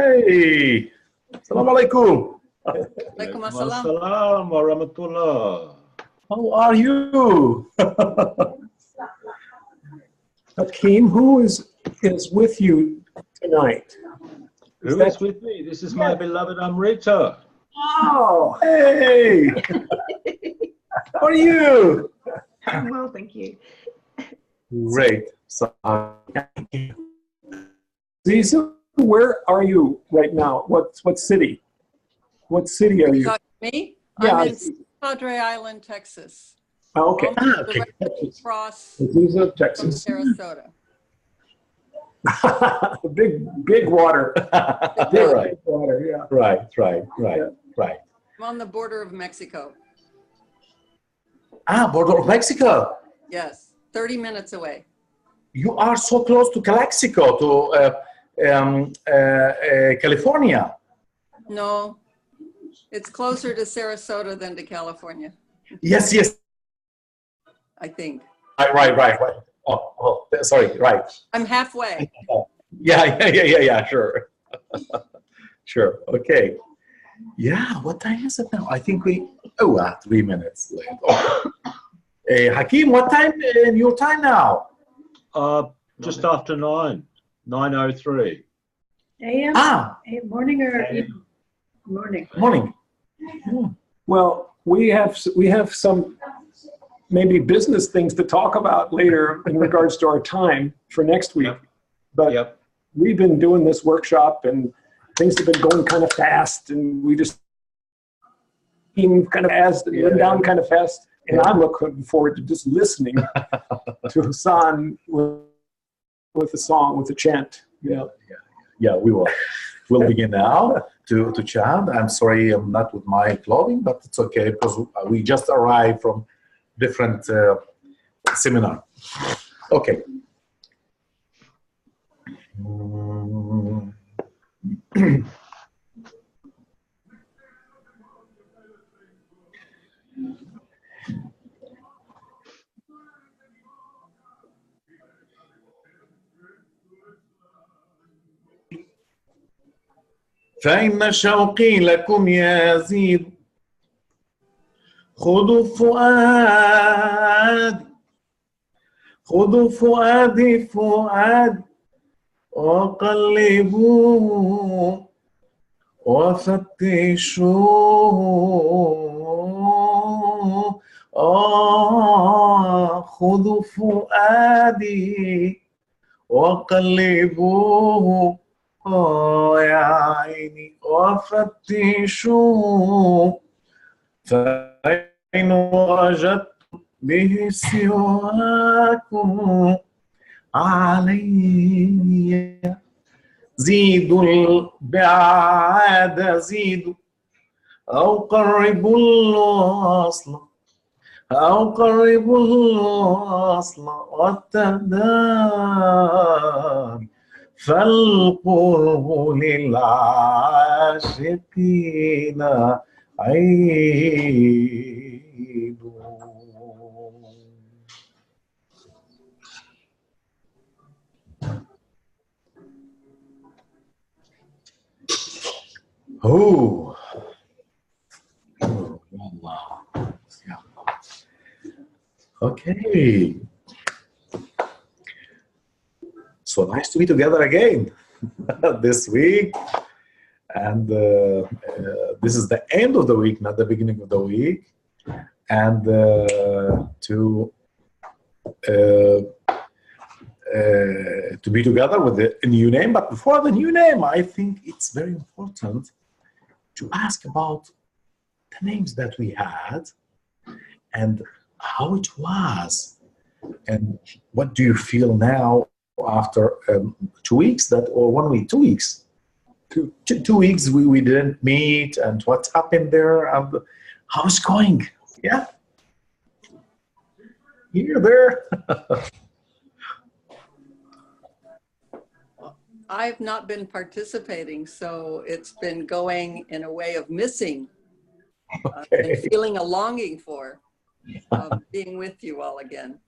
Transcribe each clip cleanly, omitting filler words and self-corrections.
Hey, Assalamu alaikum. Alaikum assalam. Assalam wa rahmatullah. How are you? Hakeem, who is with you tonight? Who is with me? This is my beloved Amrita. Oh, hey! How are you? I'm well, thank you. Great. So, Ziza, where are you right now? What city? What city are you? Me? Yeah, I'm in Padre Island, Texas. Oh, okay. Almost okay. directly across Ziza, from Texas. Sarasota. big water. You're right. Big water, yeah. Right. I'm on the border of Mexico. Border of Mexico. Yes, 30 minutes away. You are so close to Calexico, to California. No, it's closer to Sarasota than to California, Yes. I think. Right. Oh, sorry. Right. I'm halfway. Yeah. Sure. Sure. Okay. Yeah. What time is it now? I think 3 minutes late. Oh. Hakeem, what time in your time now? Just after 9:03. AM? Morning or evening? Morning. Well, we have some maybe business things to talk about later in regards to our time for next week. Yep. But Yep. we've been doing this workshop and things have been going kind of fast, and we just came kind of fast and went down kind of fast. And I'm looking forward to just listening to Hassan with the song, with the chant. Yeah, we will. We'll begin now to chant. I'm sorry I'm not with my clothing, but it's okay because we just arrived from different seminar. Okay. فإن شوقي لكم يزيد خذوا فؤادي وقلبوه وفتشوه خذوا فؤادي وقلبوه يا عيني وفتشوه فإن وجدت به سواكم علي زيدوا البعاد زيدوا أو قربوا الوصل والتدار فالقرب للعاشقين عيد. Oh, Allah. Okay. So nice to be together again this week. And this is the end of the week, not the beginning of the week. And to be together with a new name. But before the new name, I think it's very important to ask about the names that we had and how it was. And what do you feel now after 2 weeks or 1 week, 2 weeks? 2 weeks we didn't meet, and what's happened there, and how's it going? Yeah. Here, there. I've not been participating, so it's been going in a way of missing and feeling a longing for being with you all again.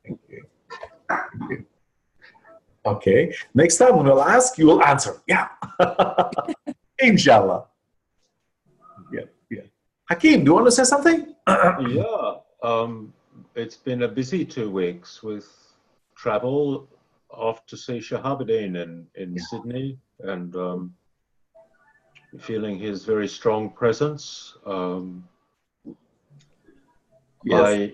Thank you. Okay. Next time when we'll ask, you will answer. Yeah. Inshallah. Yeah. Yeah. Hakeem, do you want to say something? Yeah. It's been a busy 2 weeks with travel off to see Shahabuddin in Sydney, and feeling his very strong presence. Yes.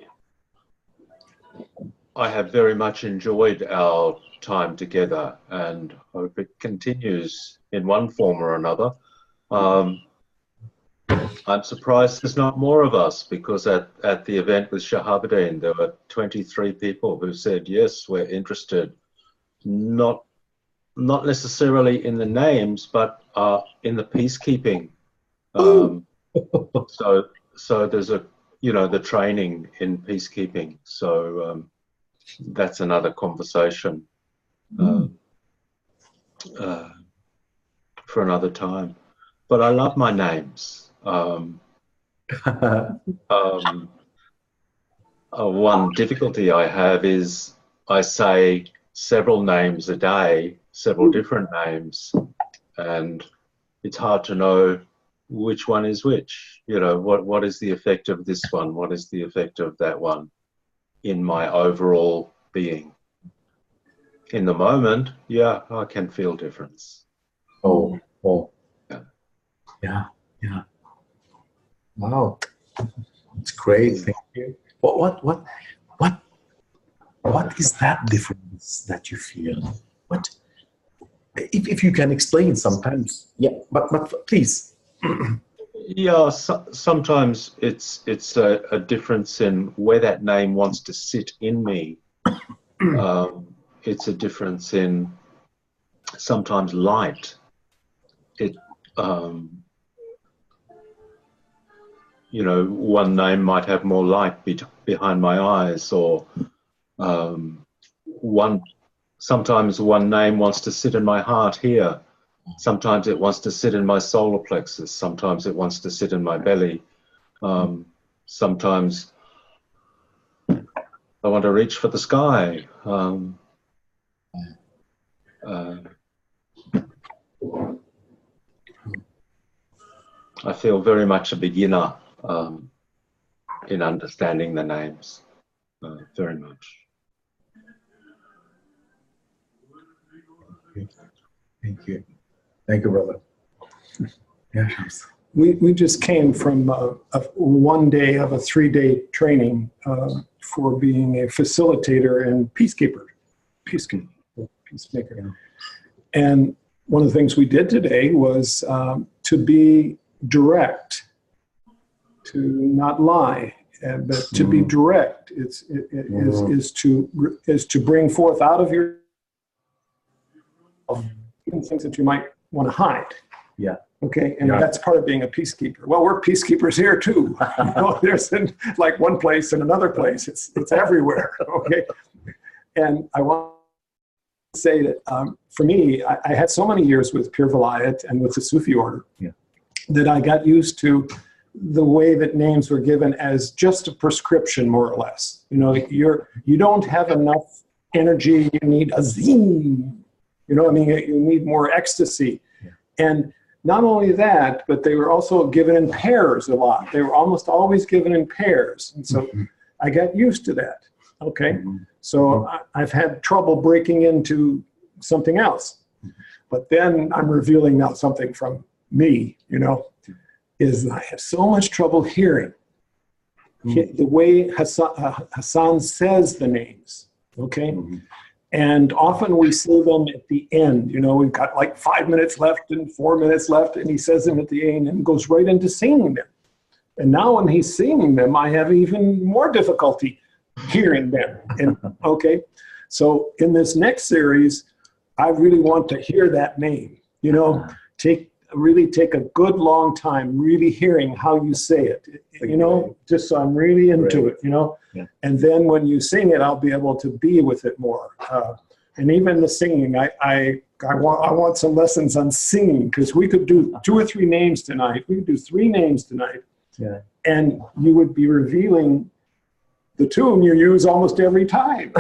I have very much enjoyed our time together, and hope it continues in one form or another. I'm surprised there's not more of us, because at the event with Shahabuddin, there were 23 people who said, yes, we're interested, not necessarily in the names, but in the peacekeeping. So there's the training in peacekeeping. So that's another conversation for another time. But I love my names. One difficulty I have is I say several names a day, several different names, and it's hard to know which one is which. What is the effect of this one? What is the effect of that one in my overall being? In the moment, yeah, I can feel difference. Oh. Yeah. Wow, it's great. Thank you. What is that difference that you feel? What, if you can explain sometimes? Yeah, but please. Yeah, sometimes it's a difference in where that name wants to sit in me. It's a difference in sometimes light. One name might have more light behind my eyes, or sometimes one name wants to sit in my heart here. Sometimes it wants to sit in my solar plexus. Sometimes it wants to sit in my belly. Sometimes I want to reach for the sky. I feel very much a beginner in understanding the names, very much. Thank you, brother. Yeah. We just came from one day of a 3-day training for being a facilitator and peacemaker. And one of the things we did today was to be direct, to not lie, but to be direct. Is to bring forth out of your things that you might want to hide. Yeah. Okay, and that's part of being a peacekeeper. Well, we're peacekeepers here too. There's like one place and another place. It's everywhere. Okay, and I want to say that for me, I had so many years with Pir Vilayat and with the Sufi order that I got used to the way that names were given as just a prescription, more or less. You don't have enough energy. You need azim. You need more ecstasy, and not only that, but they were also given in pairs a lot. They were almost always given in pairs. And so I got used to that. Okay. So I've had trouble breaking into something else. But then I'm revealing now something from me, is I have so much trouble hearing the way Hassan says the names. Okay. And often we say them at the end. We've got like 5 minutes left and 4 minutes left, and he says them at the end and goes right into singing them. And now when he's singing them, I have even more difficulty hearing them. And so in this next series, I really want to hear that name. Really take a good long time really hearing how you say it, just so I'm really into it, and then when you sing it, I'll be able to be with it more. And even the singing, I want some lessons on singing, because we could do 2 or 3 names tonight. We could do 3 names tonight, and you would be revealing the tune you use almost every time.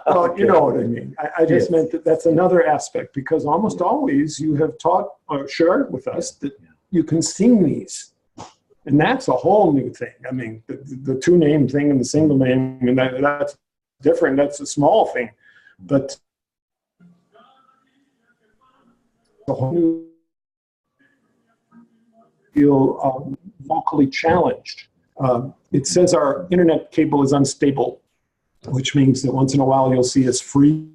Well, you know what I mean. I just Yes. meant that that's another aspect, because almost always you have taught or shared with us that you can sing these. And that's a whole new thing. I mean, the two name thing and the single name, and that's different. That's a small thing. But the whole new feel vocally challenged. It says our internet cable is unstable, which means that once in a while you'll see us freeze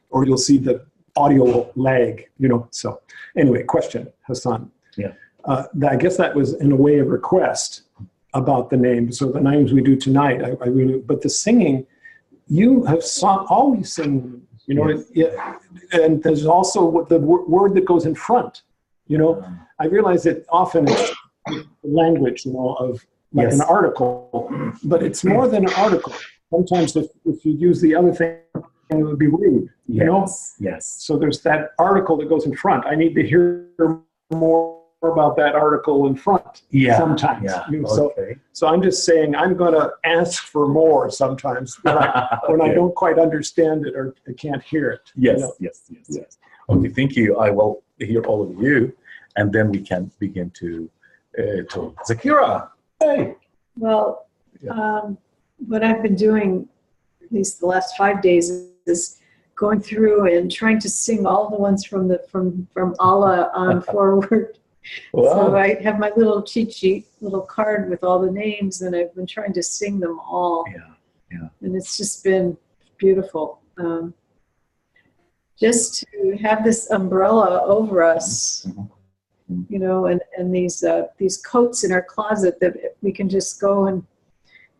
or you'll see the audio lag, you know. So anyway, question, Hassan. Yeah. I guess that was in a way of request about the names. So the names we do tonight, I really, but the singing, you have always sing, you know, and there's also what the word that goes in front, you know. I realize that often it's the language, you know, of like an article, but it's more than an article. Sometimes if you use the other thing, it would be rude, you know? Yes. So there's that article that goes in front. I need to hear more about that article in front sometimes. Yeah. You know, so I'm just saying I'm going to ask for more sometimes when I don't quite understand it or I can't hear it. Yes, you know? yes. Okay, thank you. I will hear all of you, and then we can begin to talk. Zakira, hey. Well, what I've been doing, at least the last 5 days, is going through and trying to sing all the ones from Allah on forward. Wow. So I have my little cheat sheet, little card with all the names, and I've been trying to sing them all. Yeah. And it's just been beautiful. Just to have this umbrella over us, you know, and these coats in our closet that we can just go and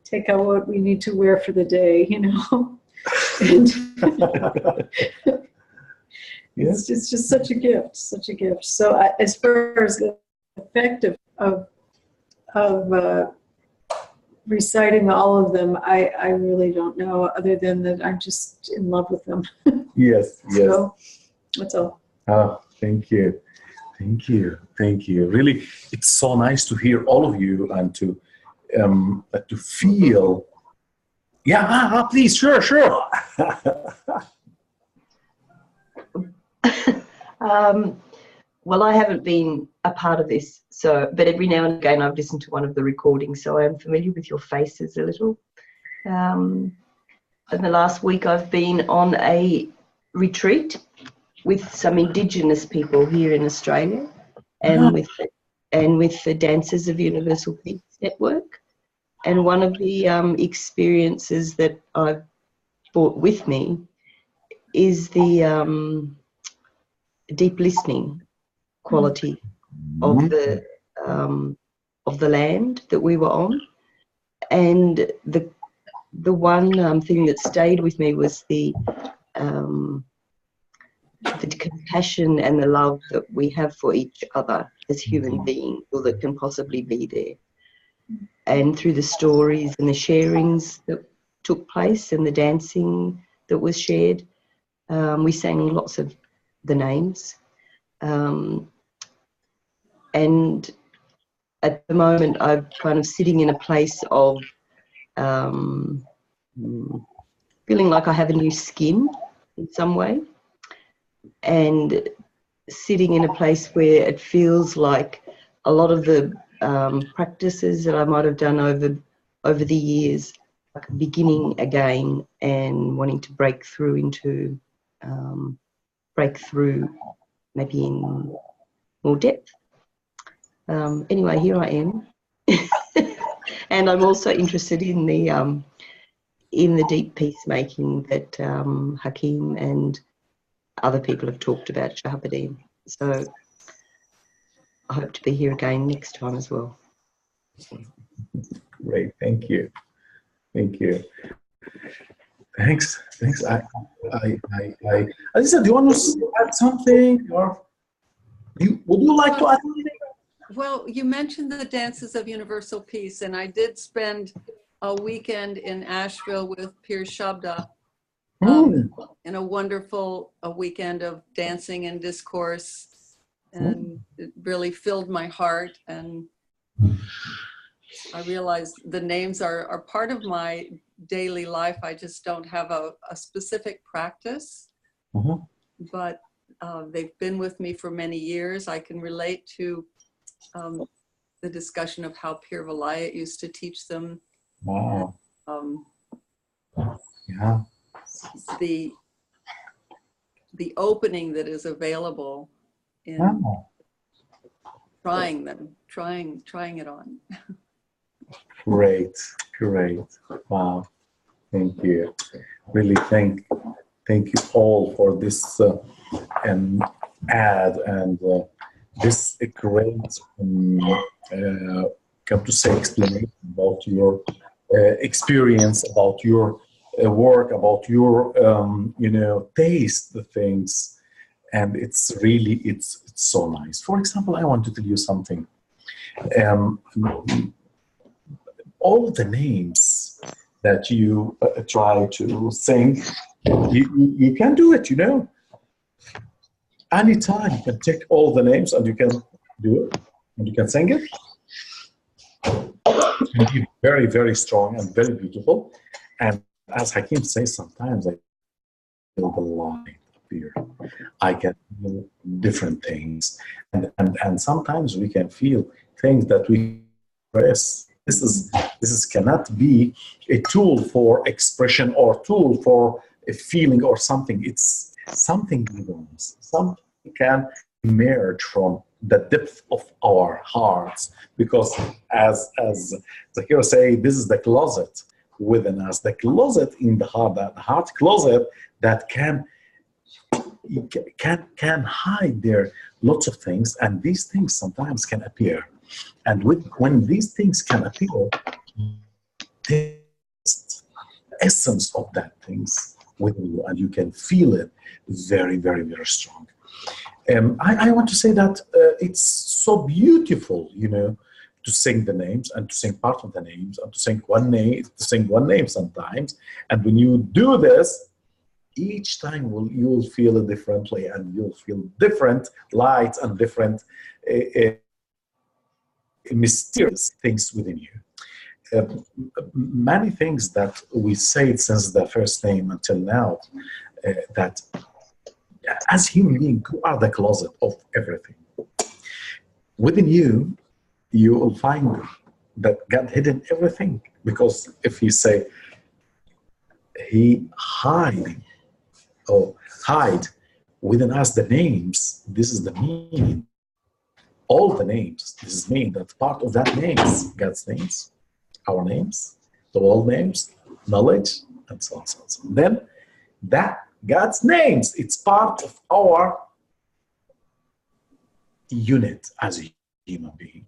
take out what we need to wear for the day, you know. And it's just such a gift, such a gift. So as far as the effect of reciting all of them, I really don't know, other than that I'm just in love with them. Yes. So that's all. Oh, thank you. Really, it's so nice to hear all of you and to feel. Yeah, please, sure. Well, I haven't been a part of this, but every now and again I've listened to one of the recordings, so I'm familiar with your faces a little. In the last week I've been on a retreat with some Indigenous people here in Australia, and with the Dancers of Universal Peace Network. And one of the experiences that I've brought with me is the deep listening quality of the land that we were on. And the one thing that stayed with me was the compassion and the love that we have for each other as human beings, or that can possibly be there. And through the stories and the sharings that took place and the dancing that was shared, we sang lots of the names. And at the moment I'm kind of sitting in a place of feeling like I have a new skin in some way, and sitting in a place where it feels like a lot of the practices that I might have done over the years, like beginning again and wanting to break through maybe in more depth. Anyway, here I am. And I'm also interested in the deep peacemaking that Hakim and other people have talked about, Shahabuddin. So I hope to be here again next time as well. Great, thank you. Thanks. Alisa, do you want to add something, or would you like to add something? Well, you mentioned the Dances of Universal Peace, and I did spend a weekend in Asheville with Pir Shabda in a wonderful weekend of dancing and discourse, and it really filled my heart. And I realize the names are part of my daily life. I just don't have a specific practice, but they've been with me for many years. I can relate to the discussion of how Pir Vilayat used to teach them. Wow. And, Yeah. the opening that is available in Wow. trying them, trying it on. Great. Wow. Thank you. Really thank you all for this ad and this great come to say explanation about your experience, about your work, about your taste the things, and it's really it's so nice. For example, I want to tell you something. All the names that you try to sing, you can do it, anytime you can take all the names and you can do it and you can sing it. It can be very, very strong and very beautiful. And as Hakim says, sometimes I feel the light appear. I can feel different things. And sometimes we can feel things that we express. This is cannot be a tool for expression or tool for a feeling or something. It's something within us. Something can emerge from the depth of our hearts, because as Zakir say, this is the closet within us, the closet in the heart, that heart closet that can hide there lots of things, and these things sometimes can appear. And when these things can appear, the essence of that things within you, and you can feel it very, very, very strong. I want to say that it's so beautiful, to sing the names and to sing part of the names and to sing one name sometimes. And when you do this, each time you'll feel it differently, and you'll feel different lights and different mysterious things within you. Many things that we said since the first name until now, that as human beings, you are the closet of everything. Within you, you will find that God hidden everything, because if you say He hide within us the names, this is the meaning. All the names, this is meaning that part of that names, God's names, our names, the world names, knowledge, and so on, so on, so on. Then that God's names, it's part of our unit as a human being.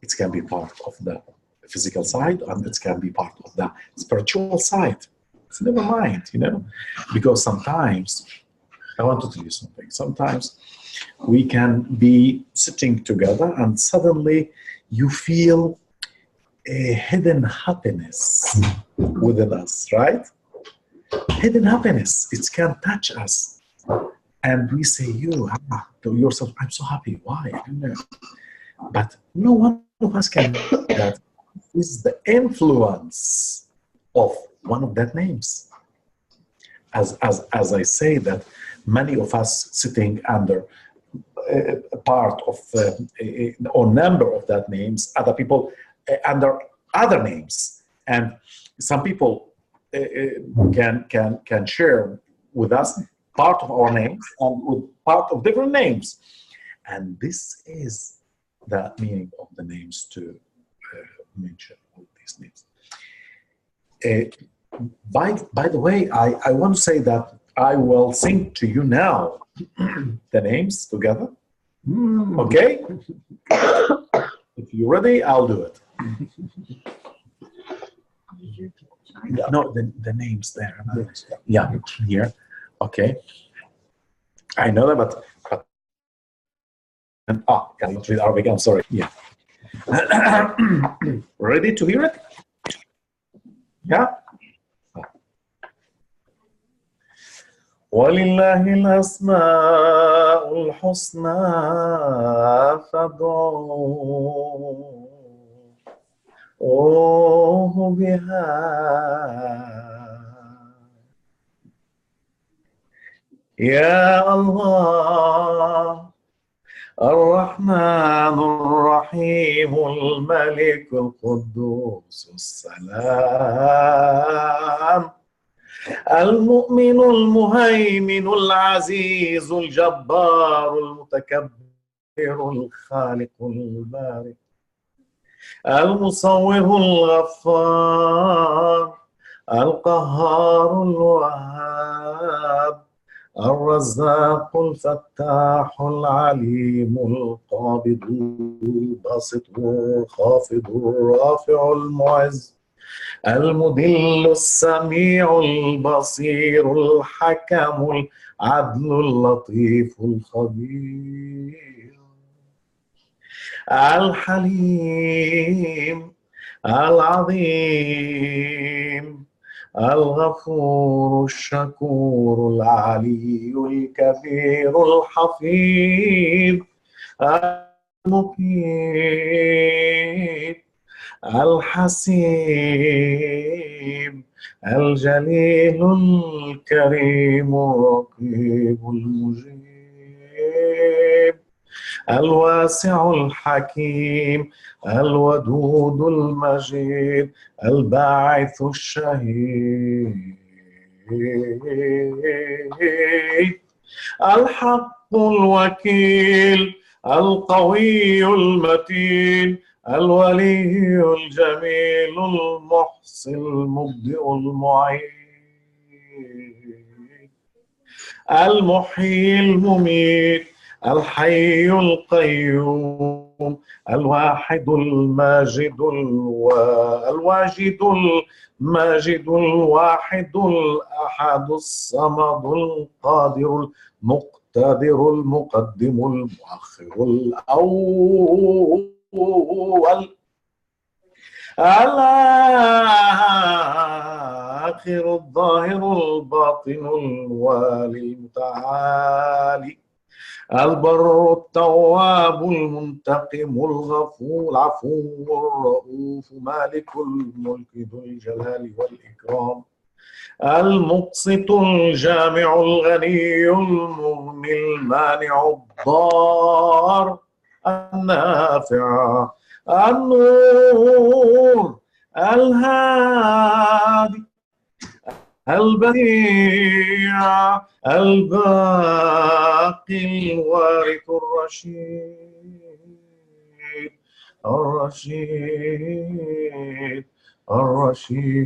It can be part of the physical side, and it can be part of the spiritual side. It's never mind, because sometimes, I want to tell you something, sometimes we can be sitting together and suddenly you feel a hidden happiness within us, right? Hidden happiness, it can touch us. And we say, to yourself, I'm so happy. Why? I don't know. But no one of us can do that. This is the influence of one of that names. As I say that many of us sitting under a part of or number of that names, other people under other names, and some people can share with us part of our names and with part of different names, and this is the meaning of the names to mention all these names. By the way, I want to say that I will sing to you now the names together. Okay? If you're ready, I'll do it. No, the names there. Yeah, here. Okay. I know that, but can you read Arabic? I'm sorry. Yeah. Ready to hear it? Yeah. ولله الأسماء الحسنى فادعوه أوه بها يا الله الرحمن الرحيم الملك القدوس السلام المؤمن المهيمن العزيز الجبار المتكبر الخالق البارئ المصور الغفار القهار الوهاب الرزاق الفتاح العليم القابض الباسط الخافض الرافع المعز المذل السميع البصير الحكم العدل اللطيف الخبير الحليم العظيم الغفور الشكور العلي الكبير الحفيظ المقيت الحسيب الجليل الكريم الرقيب المجيب الواسع الحكيم الودود المجيد الباعث الشهيد الحق الوكيل القوي المتين الولي الجميل المحصي المبدئ المعيد المحيي المميت الحي القيوم الواحد الماجد الواجد الماجد الواحد الأحد الصمد القادر المقتدر المقدم المؤخر الأول الآخر الظاهر الباطن الوالي المتعالي البر التواب المنتقم الغفور العفو الرؤوف مالك الملك ذو الجلال والإكرام المقسط الجامع الغني المغني المانع الضار النافع النور الهادي البديع الباقي الوارث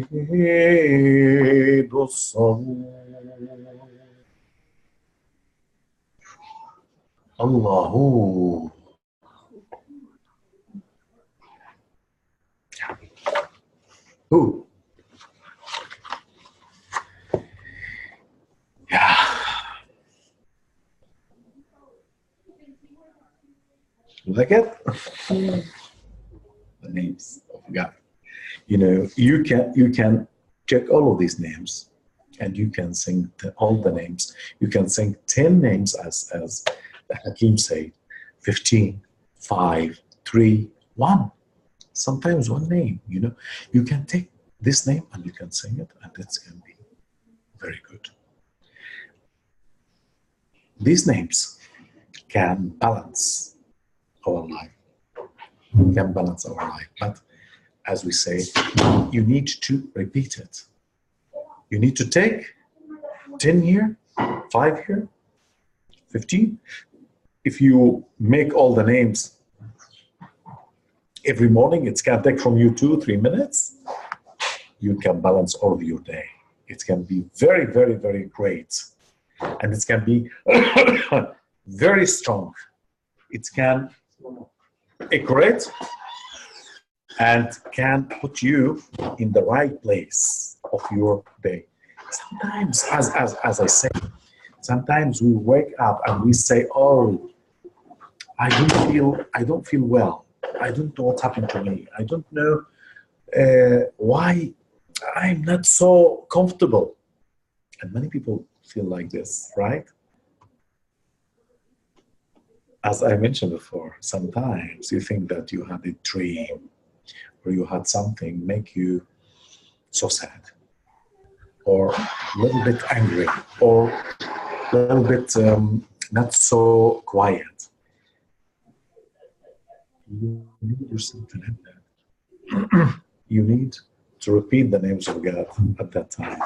الرشيد الصبور الله. Who? Yeah. Like it? The names of God. You know, you can check all of these names, and you can sing all the names. You can sing 10 names as Hakim said, 15, 5, 3, 1. Sometimes one name, you know. You can take this name and you can sing it, and it's going to be very good. These names can balance our life, but as we say, you need to repeat it. You need to take 10 here, 5 here, 15. If you make all the names every morning, it can take from you 2-3 minutes. You can balance all of your day. It can be very, very, very great. And it can be very strong. It can accurate and can put you in the right place of your day. Sometimes, as I say, sometimes we wake up and we say, "Oh, I don't feel well. I don't know what happened to me. I don't know why I'm not so comfortable." And many people feel like this, right? As I mentioned before, sometimes you think that you had a dream or you had something make you so sad, or a little bit angry, or a little bit not so quiet. You need yourself to live that. You need to repeat the names of God at that time.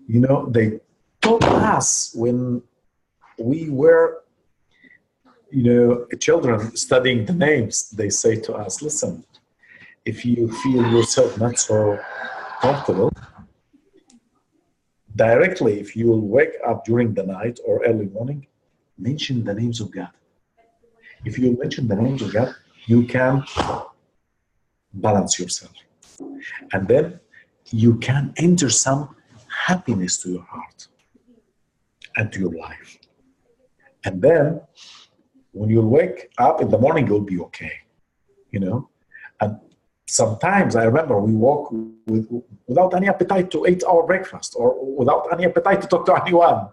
You know, they taught us when we were, children studying the names. They say to us, listen, if you feel yourself not so comfortable, directly, if you will wake up during the night or early morning, mention the names of God. If you mention the names of God, you can balance yourself. And then you can enter some happiness to your heart and to your life. And then when you wake up in the morning, you'll be okay, And sometimes I remember we walk without any appetite to eat our breakfast or without any appetite to talk to anyone,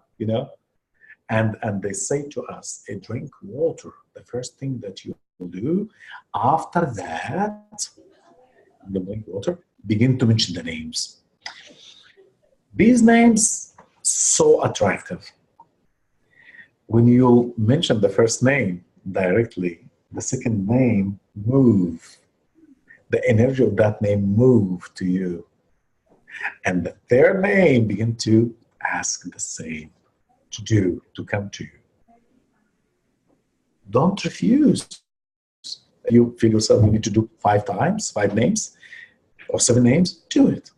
And they say to us, drink water. The first thing that you will do after that, drink water, begin to mention the names. These names, so attractive. When you mention the first name directly, the second name move. The energy of that name move to you. And the third name begin to ask the same. To come to you. Don't refuse. You feel yourself you need to do 5 names, or 7 names, do it.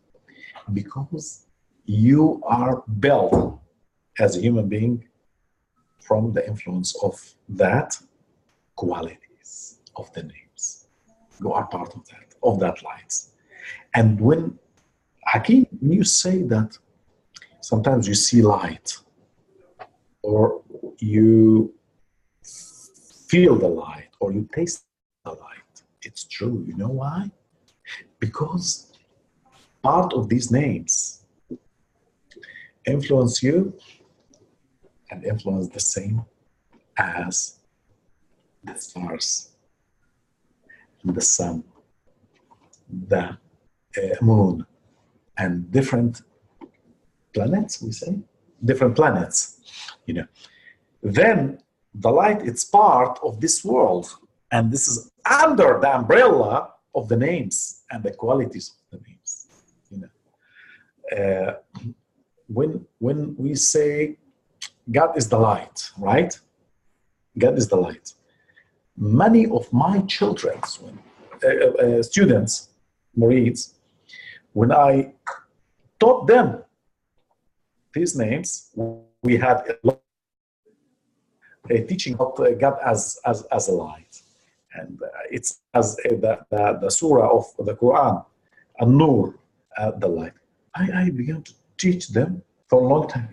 Because you are built as a human being from the influence of that qualities of the names. You are part of that light. And when Hakim, you say that sometimes you see light, or you feel the light, or you taste the light. It's true. You know why? Because part of these names influence you and influence the same as the stars, the sun, the moon, and different planets, we say? Different planets. Then the light, it's part of this world, and this is under the umbrella of the names and the qualities of the names. When we say God is the light, right? God is the light. Many of my children's students, Murids, when I taught them these names, we had a teaching about God as a light, and it's as the surah of the Quran, An-Nur, the light. I began to teach them for a long time.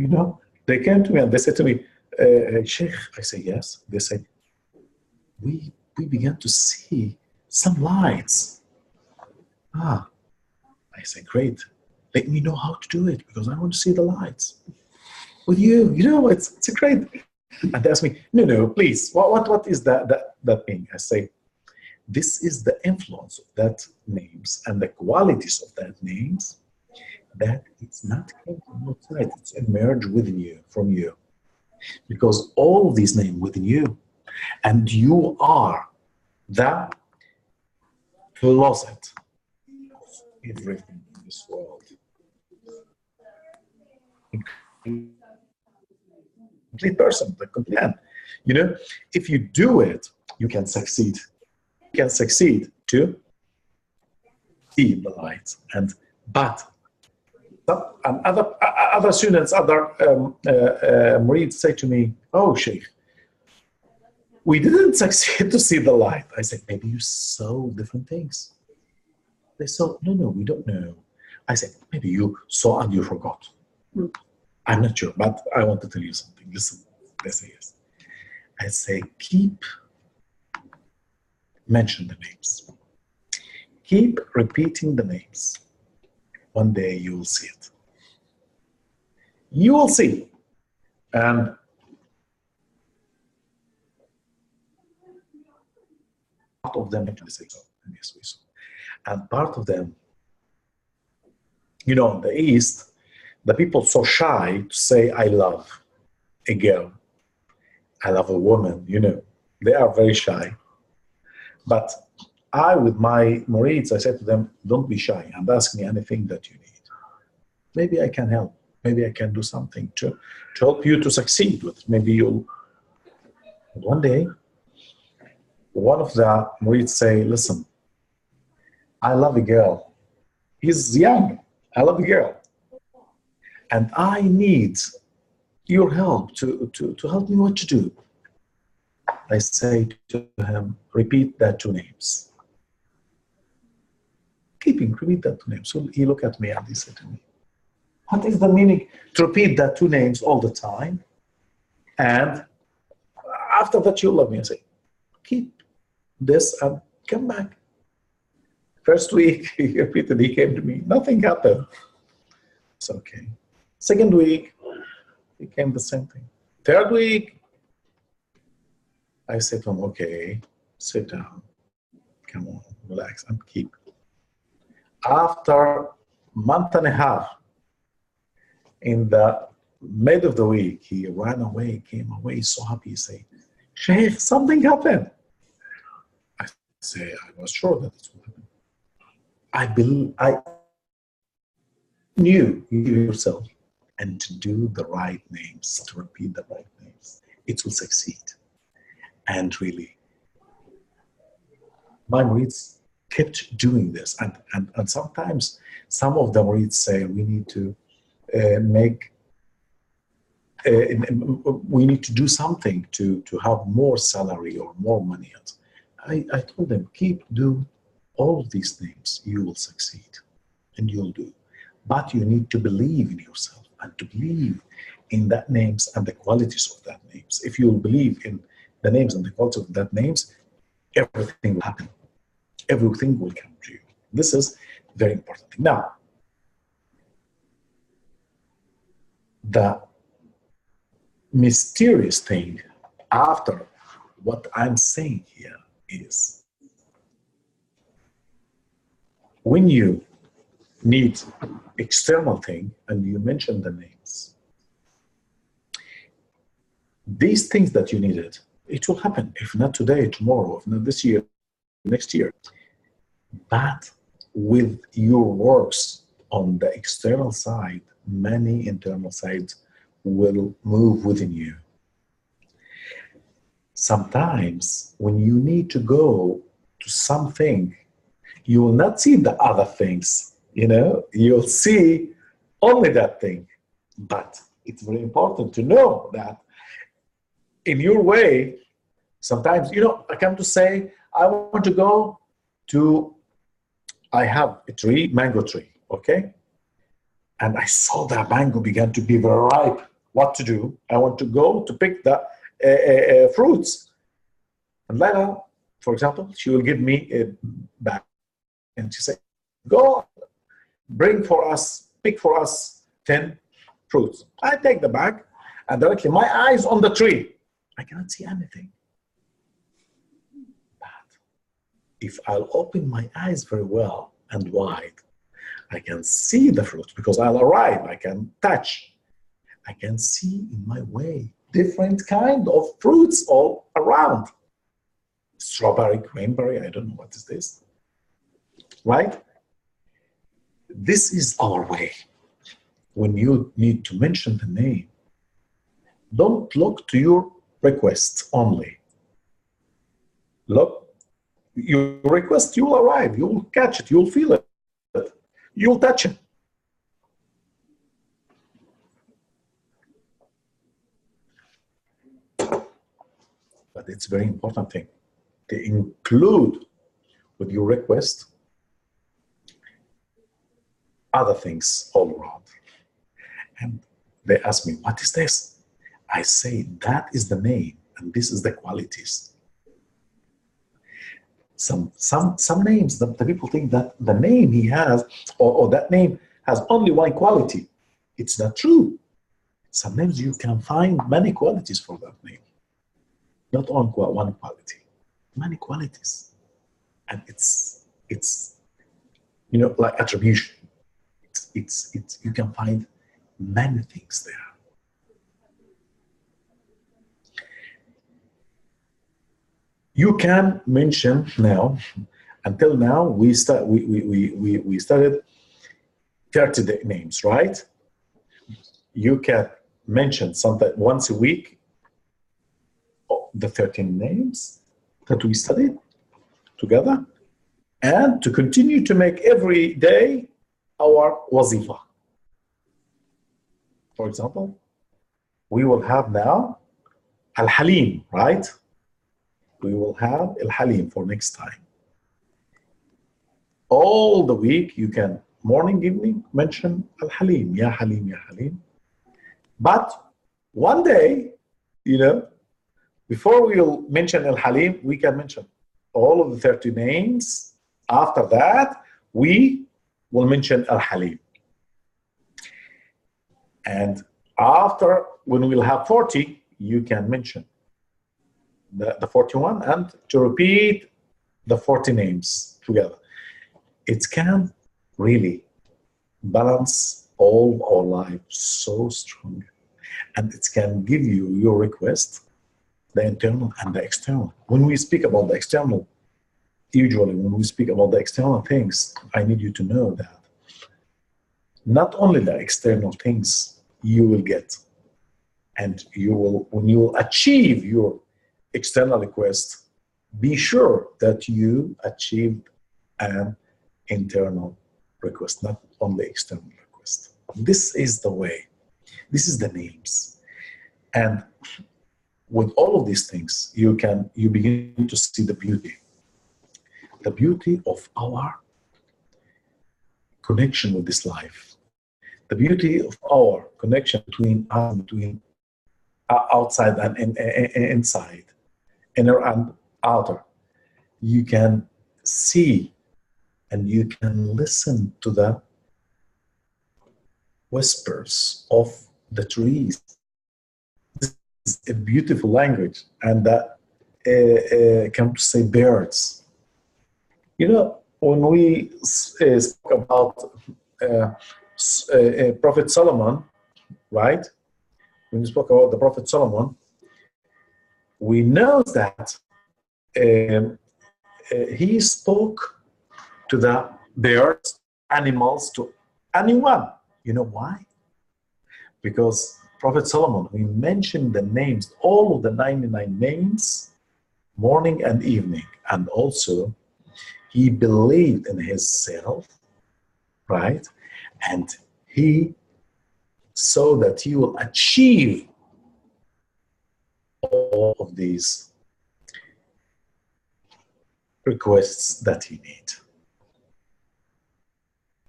They came to me and they said to me, Sheikh, I say yes. They said, we began to see some lights. I say, great. Let me know how to do it, because I want to see the lights with you. It's a great. And they ask me, no, please, what is that thing? I say, this is the influence of that names and the qualities of that names, that it's not came from outside, it's emerged within you, from you. Because all these names within you, and you are the closet of everything in this world. Complete person, the complete man. If you do it, you can succeed. You can succeed to see the light. But other students, other Murids say to me, oh, Sheikh, we didn't succeed to see the light. I said, maybe you saw different things. They saw, no, we don't know. I said, maybe you saw and you forgot. I'm not sure, but I want to tell you something. Listen, they say yes. I say, mention the names. Keep repeating the names. One day you will see it. You will see. And part of them, they say so. And yes, we saw. And part of them, you know, in the East, the people so shy to say, I love a girl, I love a woman, you know, they are very shy. But I, with my Murids, I said to them, don't be shy and ask me anything that you need. Maybe I can help. Maybe I can do something to help you to succeed with. Maybe you'll. One day, one of the Murids say, listen, I love a girl. He's young. I love a girl. And I need your help to help me what to do. I say to him, repeat that 2 names. Repeat that 2 names. So he looked at me and he said to me, what is the meaning to repeat that 2 names all the time? And after that, you love me. I say, keep this and come back. First week, he repeated, he came to me, nothing happened. It's okay. Second week, it came the same thing. Third week, I said to him, okay, sit down, come on, relax, and keep. After a month and a half, in the mid of the week, he ran away, came away, so happy. He said, Sheikh, something happened. I say, I was sure that it would happen. I knew yourself, and to do the right names, to repeat the right names, it will succeed. And really, my Murids kept doing this. And sometimes some of the Murids say, we need to we need to do something to have more salary or more money. I told them, do all of these names, you will succeed, and you'll do. But you need to believe in yourself and to believe in that names and the qualities of that names. If you will believe in the names and the quality of that names, everything will happen. Everything will come to you. This is very important. Now, the mysterious thing after what I'm saying here is when you need external thing and you mention the names, these things that you needed, it will happen. If not today, tomorrow, if not this year, next year. But with your works on the external side, many internal sides will move within you. Sometimes when you need to go to something, you will not see the other things, you know, you'll see only that thing. But it's very important to know that in your way, sometimes, you know, I come to say, I want to go to, I have a tree, mango tree, okay? And I saw that mango began to be very ripe. What to do? I want to go to pick the fruits. And Laila, for example, she will give me a bag. And she said, go bring for us, pick for us 10 fruits. I take the bag and directly my eyes on the tree. I cannot see anything. But if I'll open my eyes very well and wide, I can see the fruit because I'll arrive, I can touch. I can see in my way different kind of fruits all around. Strawberry, cranberry, I don't know what is this. Right? This is our way. When you need to mention the name, don't look to your requests only. Look, your request, you will arrive, you will catch it, you will feel it, you will touch it. But it's a very important thing to include with your request other things all around. And they ask me, what is this? I say, that is the name, and this is the qualities. Some names, the people think that the name he has, or that name has only one quality. It's not true. Some names you can find many qualities for that name. Not one quality, many qualities. And it's You know, like attribution. It's you can find many things there. You can mention now, until now, we studied 30 names, right? You can mention something once a week, the 13 names that we studied together, and to continue to make every day our wazifa. For example, we will have now Al-Halim, right? We will have Al-Halim for next time. All the week, you can, morning, evening, mention Al-Halim, Ya Halim, Ya Halim. But one day, you know, before we'll mention Al-Halim, we can mention all of the 30 names. After that, we will mention Al-Halim. And after, when we'll have 40, you can mention the 41 and to repeat the 40 names together. It can really balance all our life so strong. And it can give you your request, the internal and the external. When we speak about the external, usually when we speak about the external things, I need you to know that not only the external things you will get, and you will, when you will achieve your external request, be sure that you achieved an internal request, not only external request. This is the way. This is the names. And with all of these things, you begin to see the beauty of our connection with this life, the beauty of our connection between outside and inside, inner and outer. You can see and you can listen to the whispers of the trees. This is a beautiful language, and that come to say birds. You know, when we spoke about Prophet Solomon, right? When we spoke about the Prophet Solomon, we know that he spoke to the birds, animals, to anyone. You know why? Because Prophet Solomon, we mentioned the names, all of the 99 names, morning and evening, and also he believed in himself, right? And he saw that he will achieve all of these requests that he needs.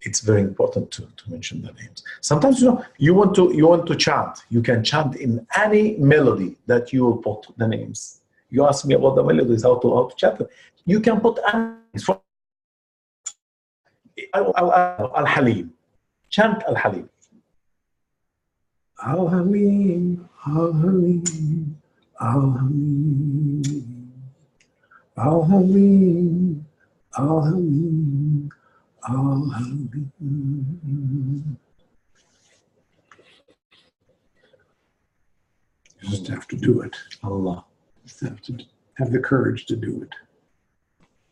It's very important to mention the names. Sometimes, you know, you want to chant. You can chant in any melody that you will put the names. You ask me about the melodies, how to chant them. You can put any. Al-Halim. Chant Al-Halim. Al-Halim, Al-Halim, Al-Halim, Al-Halim, Al-Halim, Al-Halim. You just have to do it. Allah. Just have to have the courage to do it.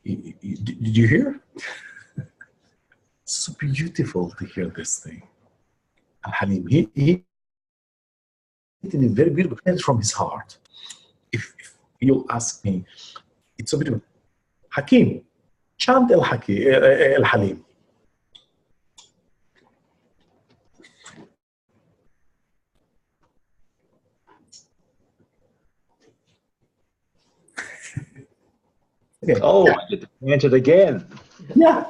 Did you hear? It's so beautiful to hear this thing. Al-Halim, he did it very beautiful from his heart. If you'll ask me, it's so beautiful. Hakim, chant Al-Halim. Okay. Oh, I get to chant it again. Yeah.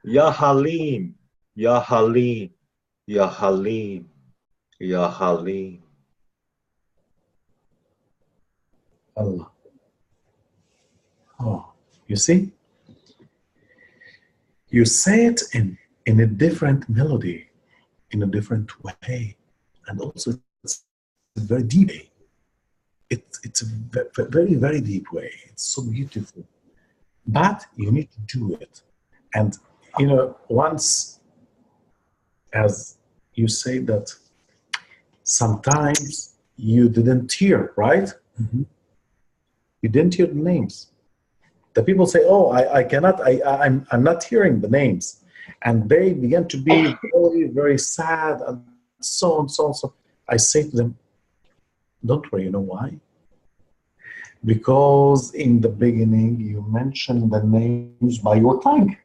Ya Halim, Ya Halim, Ya Halim, Ya Halim. Allah. Oh, you see? You say it in a different melody, in a different way, and also it's a very deep way. It's a very, very deep way. It's so beautiful. But you need to do it. And you know, once, as you say that sometimes you didn't hear, right? Mhm. You didn't hear the names. The people say, "Oh, I cannot. I'm not hearing the names," and they begin to be very, very sad and so on, so on. So I say to them, "Don't worry. You know why? Because in the beginning you mentioned the names by your tongue,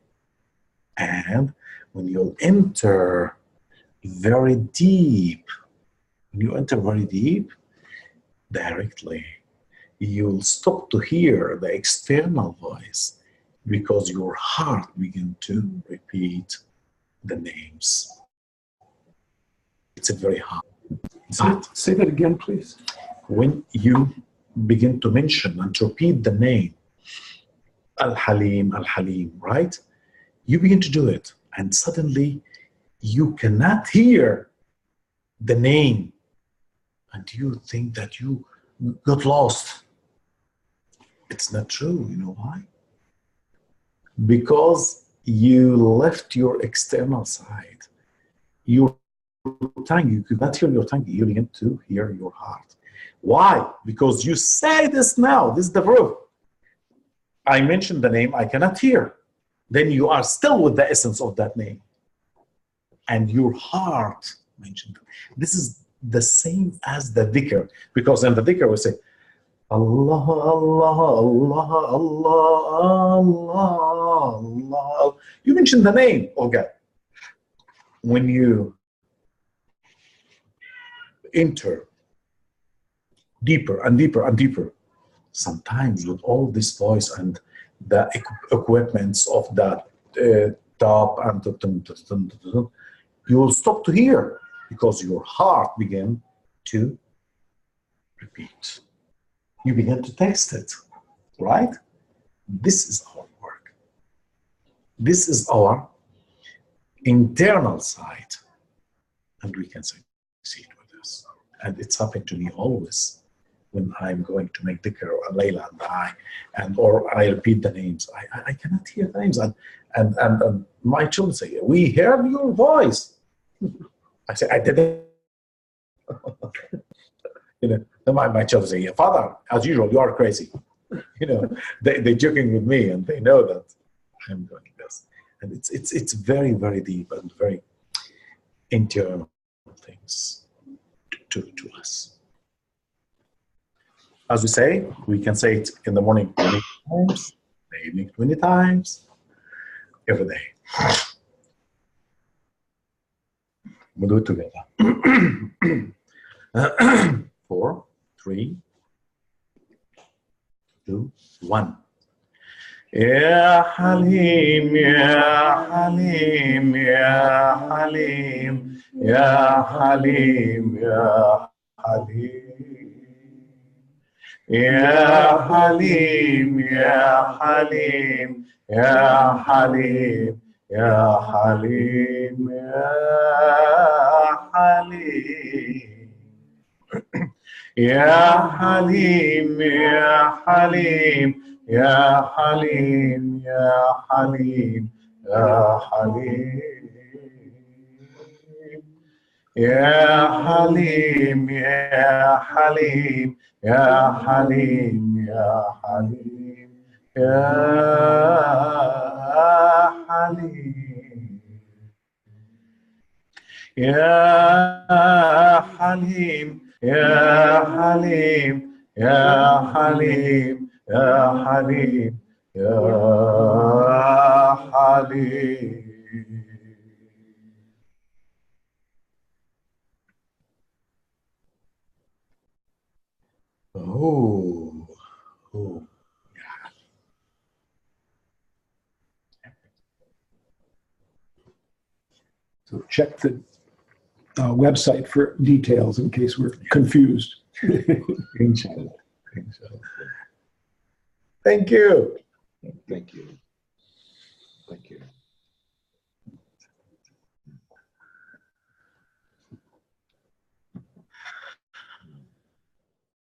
and when you enter very deep, directly, you'll stop to hear the external voice because your heart begin to repeat the names. It's a very hard. Say that again, please. When you begin to mention and to repeat the name, Al-Halim, Al-Halim, right? You begin to do it, and suddenly you cannot hear the name, and you think that you got lost. It's not true. You know why? Because you left your external side. Your tongue, you could not hear your tongue, you begin to hear your heart. Why? Because you say this now. This is the proof. I mentioned the name, I cannot hear. Then you are still with the essence of that name. And your heart mentioned. This is the same as the dhikr. Because in the dhikr we say, Allah, Allah, Allah, Allah, Allah, Allah. You mentioned the name of God. When you enter deeper and deeper and deeper, sometimes with all this voice and the equipments of that top and you will stop to hear because your heart begin to repeat. You begin to taste it, right? This is our work. This is our internal side, and we can succeed with this. And it's happened to me always when I'm going to make dhikr or Layla and or I repeat the names. I cannot hear the names, and my children say, "We heard your voice." I say, "I didn't." You know, then my children say, "Father, as usual, you are crazy." You know, they're joking with me, and they know that I'm doing this. And it's very, very deep and very internal things to us. As we say, we can say it in the morning 20 times, in the evening 20 times, every day. We'll do it together. 4, 3, 2, 1. Ya Halim, Ya Halim, Ya Halim, Ya Halim, Ya Halim. Ya Halim, Ya Halim, Ya Halim, Ya Halim, Ya Halim. Ya Halim, Ya Halim, Ya Halim, Ya Halim, Ya Halim. Ya Halim, Ya Halim, Ya Halim, Ya Halim, Ya Halim. Ya Halim, Ya Halim, Ya Halim, Ya Halim, Ya Halim. Oh, yeah. So check the website for details in case we're confused. Inshallah. Inshallah. Thank you. Thank you. Thank you.